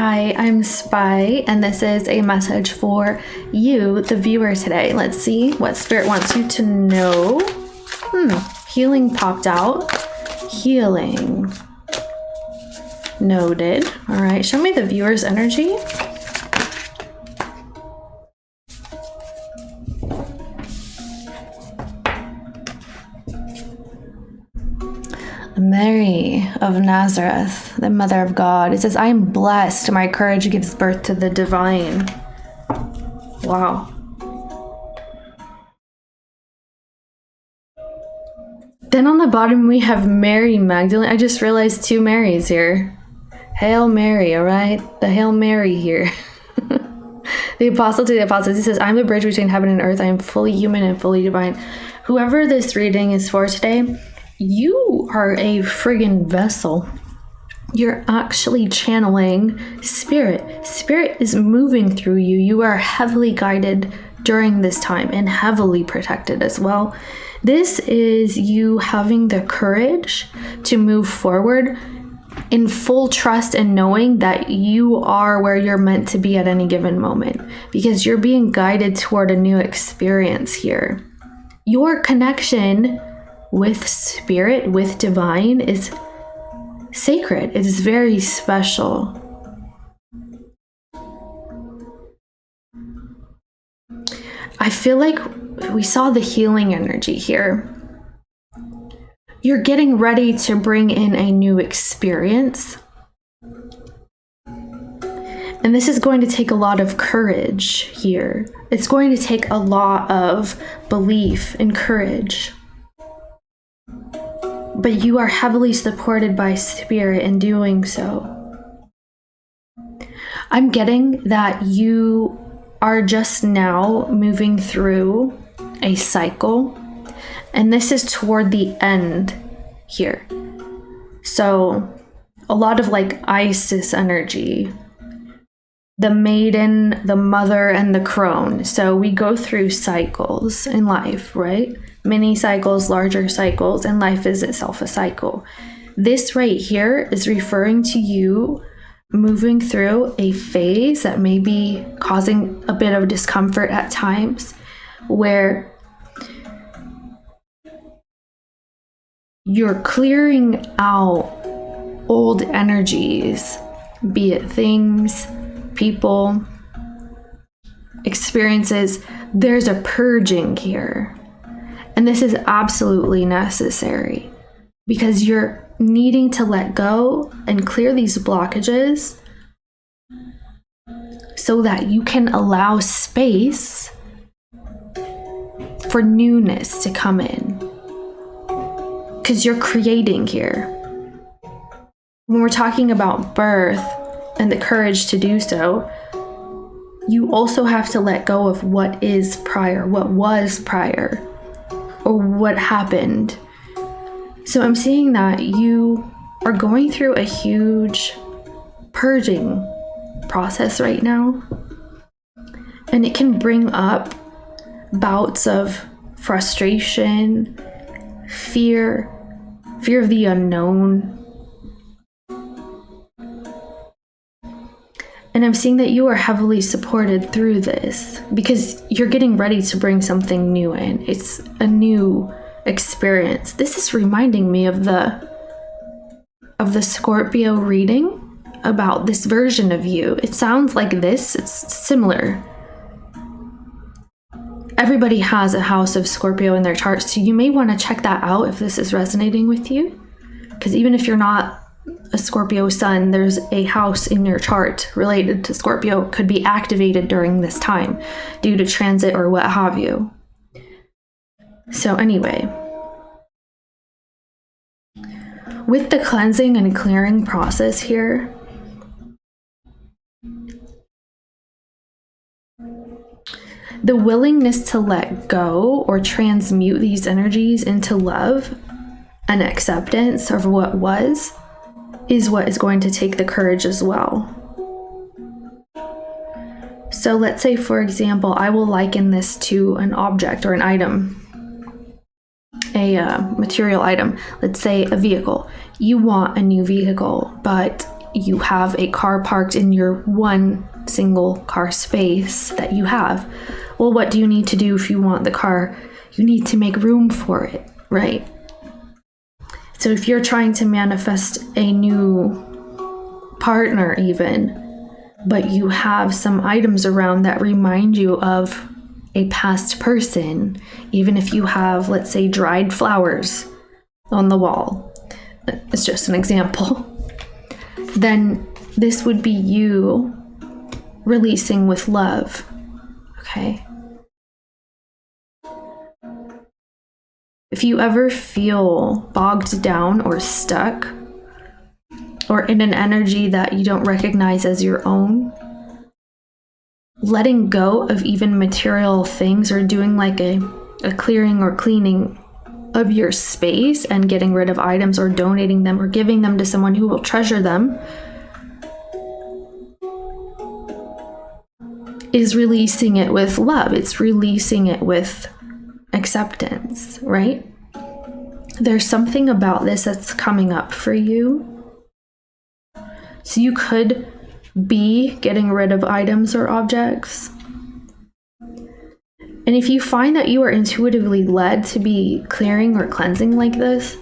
Hi, I'm Spy, and this is a message for you, the viewer, today. Let's see what Spirit wants you to know. Healing popped out. Healing. Noted. All right, show me the viewer's energy. Mary of Nazareth, the Mother of God. It says, I am blessed. My courage gives birth to the divine. Wow. Then on the bottom, we have Mary Magdalene. I just realized two Marys here. Hail Mary, all right? The Hail Mary here. The apostle to the apostles. He says, I'm the bridge between heaven and earth. I am fully human and fully divine. Whoever this reading is for today, you are a friggin' vessel. You're actually channeling spirit. Spirit is moving through you. You are heavily guided during this time and heavily protected as well. This is you having the courage to move forward in full trust and knowing that you are where you're meant to be at any given moment, because you're being guided toward a new experience here. Your connection with spirit, with divine, is sacred. It is very special. I feel like we saw the healing energy here. You're getting ready to bring in a new experience. And this is going to take a lot of courage here. It's going to take a lot of belief and courage. But you are heavily supported by spirit in doing so. I'm getting that you are just now moving through a cycle, and this is toward the end here. So a lot of like Isis energy, the maiden, the mother, and the crone. So we go through cycles in life, right? Mini cycles, larger cycles, and life is itself a cycle. This right here is referring to you moving through a phase that may be causing a bit of discomfort at times, where you're clearing out old energies, be it things, people, experiences. There's a purging here. And this is absolutely necessary because you're needing to let go and clear these blockages so that you can allow space for newness to come in. Because you're creating here. When we're talking about birth and the courage to do so, you also have to let go of what is prior, what was prior, or what happened. So I'm seeing that you are going through a huge purging process right now. And it can bring up bouts of frustration, fear of the unknown. And I'm seeing that you are heavily supported through this because you're getting ready to bring something new in. It's a new experience. This is reminding me of the Scorpio reading about this version of you. It sounds like this. It's similar. Everybody has a house of Scorpio in their chart, so you may want to check that out if this is resonating with you. Because even if you're not a Scorpio sun, there's a house in your chart related to Scorpio could be activated during this time due to transit or what have you. So anyway, with the cleansing and clearing process here, the willingness to let go or transmute these energies into love and acceptance of what was is what is going to take the courage as well. So let's say, for example, I will liken this to an object or an item, a material item. Let's say a vehicle. You want a new vehicle, but you have a car parked in your one single car space that you have. Well, what do you need to do if you want the car? You need to make room for it, right? So if you're trying to manifest a new partner even, but you have some items around that remind you of a past person, even if you have, let's say, dried flowers on the wall, it's just an example, then this would be you releasing with love, okay? If you ever feel bogged down or stuck, or in an energy that you don't recognize as your own, letting go of even material things or doing like a clearing or cleaning of your space and getting rid of items or donating them or giving them to someone who will treasure them is releasing it with love. It's releasing it with acceptance, right? There's something about this that's coming up for you. So you could be getting rid of items or objects. And if you find that you are intuitively led to be clearing or cleansing like this,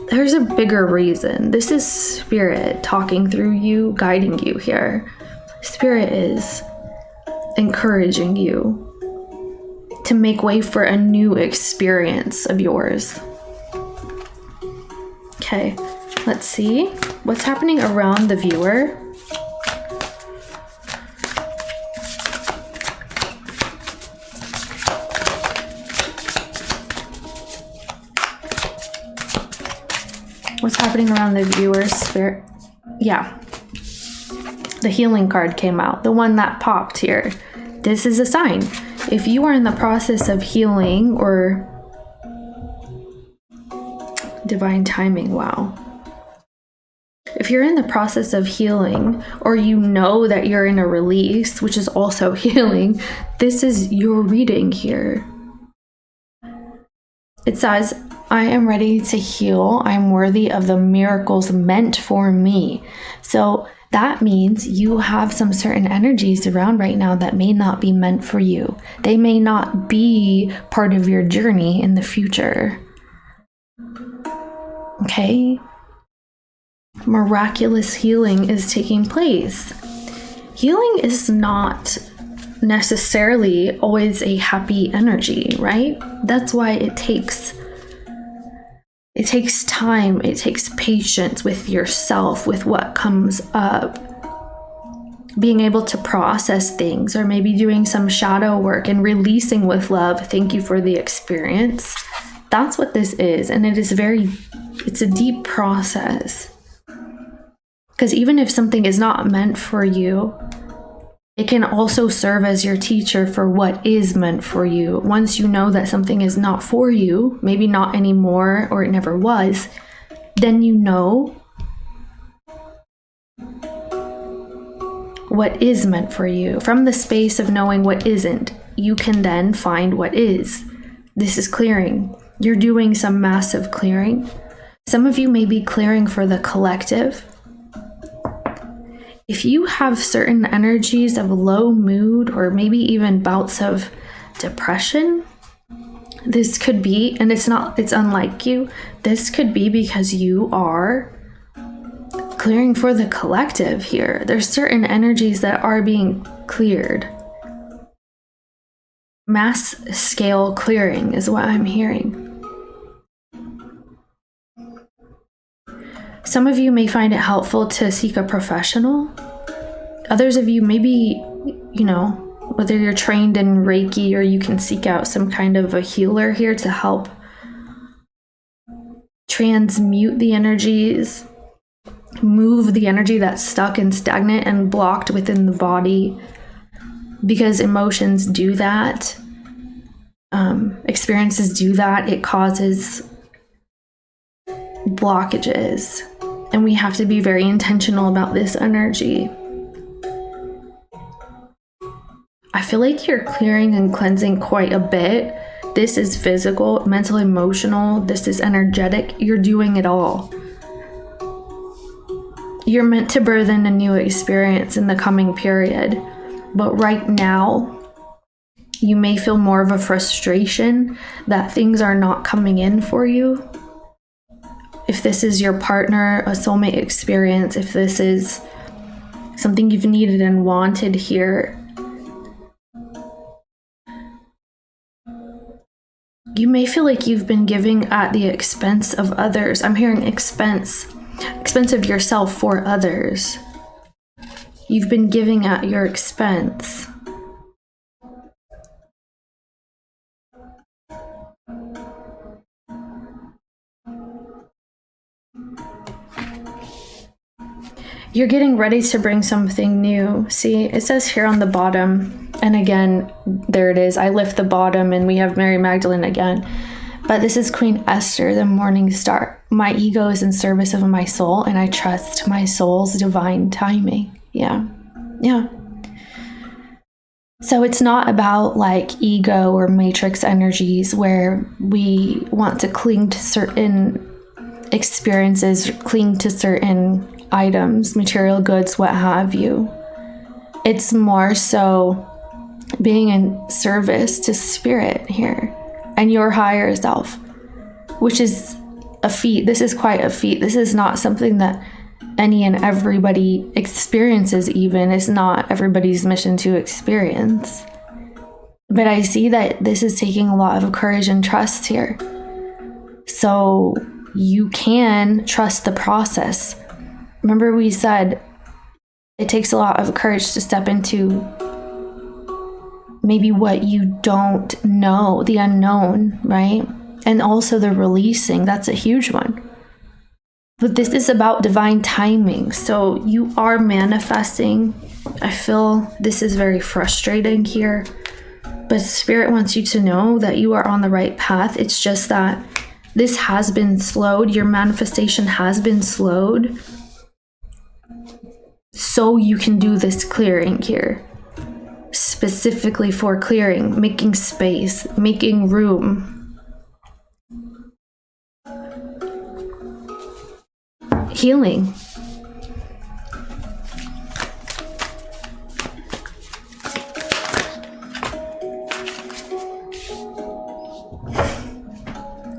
there's a bigger reason. This is spirit talking through you, guiding you here. Spirit is encouraging you to make way for a new experience of yours. Okay, let's see what's happening around the viewer. What's happening around the viewer's spirit? Yeah. The healing card came out, the one that popped here. This is a sign. If you are in the process of healing or divine timing, wow. If you're in the process of healing, or you know that you're in a release, which is also healing, this is your reading here. It says, I am ready to heal. I'm worthy of the miracles meant for me. So that means you have some certain energies around right now that may not be meant for you. They may not be part of your journey in the future. Okay? Miraculous healing is taking place. Healing is not necessarily always a happy energy, right? That's why it takes time, it takes patience with yourself, with what comes up. Being able to process things, or maybe doing some shadow work and releasing with love. Thank you for the experience. That's what this is. And it's a deep process. Because even if something is not meant for you, it can also serve as your teacher for what is meant for you. Once you know that something is not for you, maybe not anymore, or it never was, then you know what is meant for you. From the space of knowing what isn't, you can then find what is. This is clearing. You're doing some massive clearing. Some of you may be clearing for the collective. If you have certain energies of low mood, or maybe even bouts of depression, this could be, and it's unlike you, this could be because you are clearing for the collective here. There's certain energies that are being cleared. Mass scale clearing is what I'm hearing. Some of you may find it helpful to seek a professional. Others of you, maybe, whether you're trained in Reiki, or you can seek out some kind of a healer here to help transmute the energies, move the energy that's stuck and stagnant and blocked within the body, because emotions do that. Experiences do that. It causes blockages, and we have to be very intentional about this energy. I feel like you're clearing and cleansing quite a bit. This is physical, mental, emotional. This is energetic. You're doing it all. You're meant to birth in a new experience in the coming period. But right now, you may feel more of a frustration that things are not coming in for you. If this is your partner, a soulmate experience, if this is something you've needed and wanted here, you may feel like you've been giving at the expense of others. I'm hearing expense of yourself for others. You've been giving at your expense. You're getting ready to bring something new. See, it says here on the bottom, and again, there it is. I lift the bottom and we have Mary Magdalene again. But this is Queen Esther, the morning star. My ego is in service of my soul, and I trust my soul's divine timing. Yeah. So it's not about like ego or matrix energies where we want to cling to certain experiences, cling to certain items, material goods, what have you. It's more so being in service to spirit here and your higher self, which is a feat. This is quite a feat. This is not something that any and everybody experiences even. It's not everybody's mission to experience. But I see that this is taking a lot of courage and trust here. So you can trust the process. Remember we said it takes a lot of courage to step into maybe what you don't know, the unknown, right? And also the releasing, that's a huge one. But this is about divine timing. So you are manifesting. I feel this is very frustrating here, but Spirit wants you to know that you are on the right path. It's just that this has been slowed. Your manifestation has been slowed. So you can do this clearing here. Specifically for clearing, making space, making room. Healing.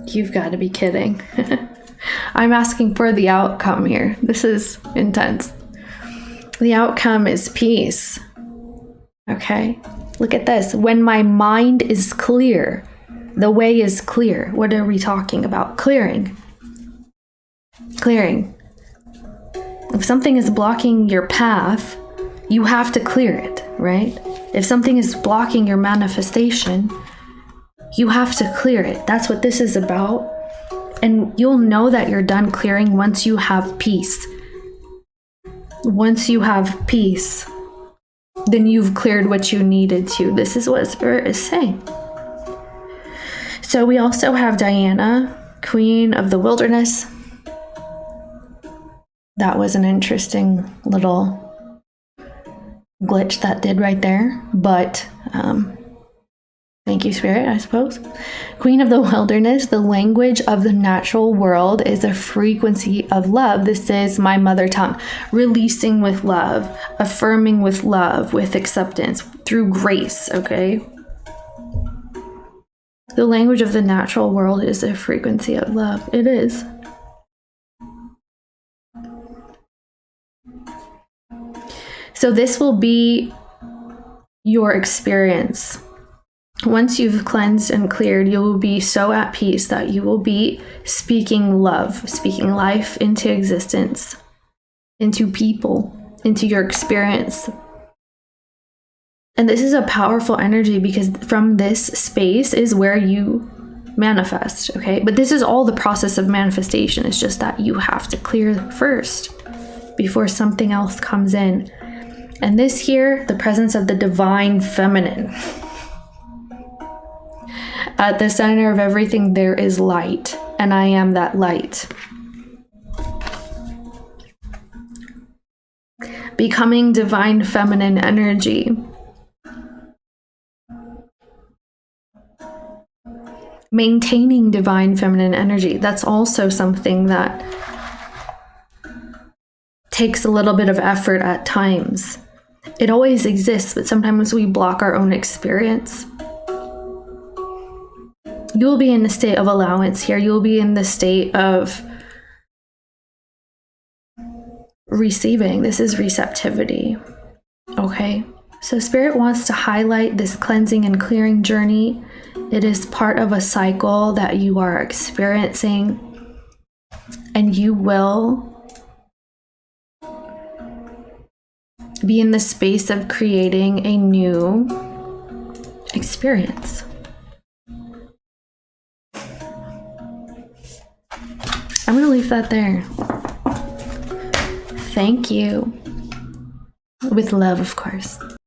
You've got to be kidding. I'm asking for the outcome here. This is intense. The outcome is peace. Okay, look at this. When my mind is clear, the way is clear. What are we talking about? Clearing. Clearing. If something is blocking your path, you have to clear it, right? If something is blocking your manifestation, you have to clear it. That's what this is about. And you'll know that you're done clearing once you have peace. Once you have peace, then you've cleared what you needed to. This is what Spirit is saying. So we also have Diana, Queen of the Wilderness. That was an interesting little glitch that did right there, but thank you, Spirit, I suppose. Queen of the Wilderness, the language of the natural world is a frequency of love. This is my mother tongue. Releasing with love, affirming with love, with acceptance, through grace, okay? The language of the natural world is a frequency of love. It is. So this will be your experience. Once you've cleansed and cleared, you will be so at peace that you will be speaking love, speaking life into existence, into people, into your experience. And this is a powerful energy because from this space is where you manifest, okay? But this is all the process of manifestation. It's just that you have to clear first before something else comes in. And this here, the presence of the divine feminine. At the center of everything, there is light, and I am that light. Becoming divine feminine energy. Maintaining divine feminine energy. That's also something that takes a little bit of effort at times. It always exists, but sometimes we block our own experience. You will be in the state of allowance here. You will be in the state of receiving. This is receptivity. Okay? So Spirit wants to highlight this cleansing and clearing journey. It is part of a cycle that you are experiencing, and you will be in the space of creating a new experience. I'm going to leave that there. Thank you. With love, of course.